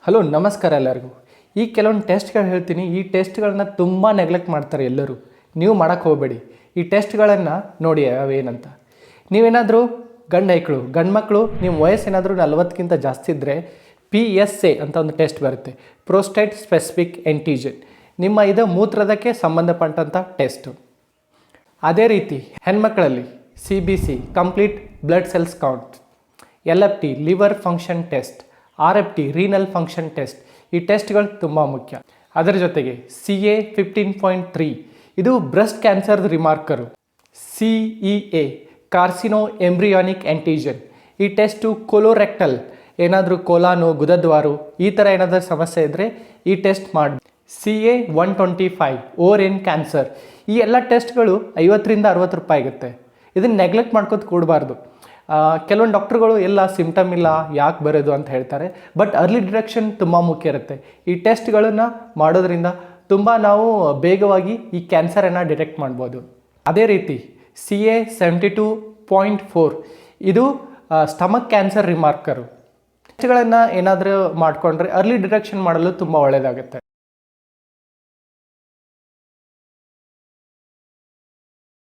Hello ನಮಸ್ಕಾರ ಎಲ್ಲರಿಗೂ. ಈ ಕೆಲವೊಂದು ಟೆಸ್ಟ್ಗಳು ಹೇಳ್ತೀನಿ. ಈ ಟೆಸ್ಟ್ಗಳನ್ನ ತುಂಬ ನೆಗ್ಲೆಕ್ಟ್ ಮಾಡ್ತಾರೆ ಎಲ್ಲರೂ. ನೀವು ಮಾಡೋಕ್ಕೆ ಹೋಗಬೇಡಿ. ಈ ಟೆಸ್ಟ್ಗಳನ್ನು ನೋಡಿ ಅವೇನಂತ. ನೀವೇನಾದರೂ ಗಂಡು ಮಕ್ಕಳು ನಿಮ್ಮ ವಯಸ್ಸೇನಾದರೂ 40ಕ್ಕಿಂತ ಜಾಸ್ತಿ ಇದ್ದರೆ PSA ಅಂತ ಒಂದು ಟೆಸ್ಟ್ ಬರುತ್ತೆ, ಪ್ರೋಸ್ಟೇಟ್ ಸ್ಪೆಸಿಫಿಕ್ ಆ್ಯಂಟಿಜನ್. ನಿಮ್ಮ ಮೂತ್ರದಕ್ಕೆ ಸಂಬಂಧಪಟ್ಟಂಥ ಟೆಸ್ಟು. ಅದೇ ರೀತಿ ಹೆಣ್ಮಕ್ಳಲ್ಲಿ CBC complete blood cells count, LFT liver function test, RFT renal function test. ಈ ಟೆಸ್ಟ್ಗಳು ತುಂಬ ಮುಖ್ಯ. ಅದರ ಜೊತೆಗೆ CA 15.3 ಇದು ಬ್ರೆಸ್ಟ್ ಕ್ಯಾನ್ಸರ್ದು ರಿಮಾರ್ಕರು. CEA carcino embryonic antigen. ಈ ಟೆಸ್ಟು ಕೊಲೋರೆಕ್ಟಲ್ ಏನಾದರೂ ಕೋಲಾನು ಗುದದ್ವಾರು ಈ ಥರ ಏನಾದರೂ ಸಮಸ್ಯೆ ಇದ್ದರೆ ಈ ಟೆಸ್ಟ್ ಮಾಡಿ. CA 125 Orion cancer. ಈ ಎಲ್ಲ ಟೆಸ್ಟ್ಗಳು 50ರಿಂದ 60 ರೂಪಾಯಿ ಆಗುತ್ತೆ. ಇದನ್ನು ನೆಗ್ಲೆಕ್ಟ್ ಮಾಡ್ಕೋತ ಕೂಡಬಾರ್ದು. ಕೆಲವೊಂದು ಡಾಕ್ಟ್ರುಗಳು ಎಲ್ಲ ಸಿಮ್ಟಮ್ ಇಲ್ಲ, ಯಾಕೆ ಬರೋದು ಅಂತ ಹೇಳ್ತಾರೆ. ಬಟ್ ಅರ್ಲಿ ಡಿಟೆಕ್ಷನ್ ತುಂಬ ಮುಖ್ಯ ಇರುತ್ತೆ. ಈ ಟೆಸ್ಟ್ಗಳನ್ನು ಮಾಡೋದ್ರಿಂದ ತುಂಬ ನಾವು ಬೇಗವಾಗಿ ಈ ಕ್ಯಾನ್ಸರನ್ನು ಡಿಟೆಕ್ಟ್ ಮಾಡ್ಬೋದು. ಅದೇ ರೀತಿ CA 72.4 ಇದು ಸ್ಟಮಕ್ ಕ್ಯಾನ್ಸರ್ ರಿಮಾರ್ಕರು. ಟೆಸ್ಟ್ಗಳನ್ನು ಏನಾದರೂ ಮಾಡಿಕೊಂಡ್ರೆ ಅರ್ಲಿ ಡಿಟೆಕ್ಷನ್ ಮಾಡಲು ತುಂಬ ಒಳ್ಳೆಯದಾಗುತ್ತೆ.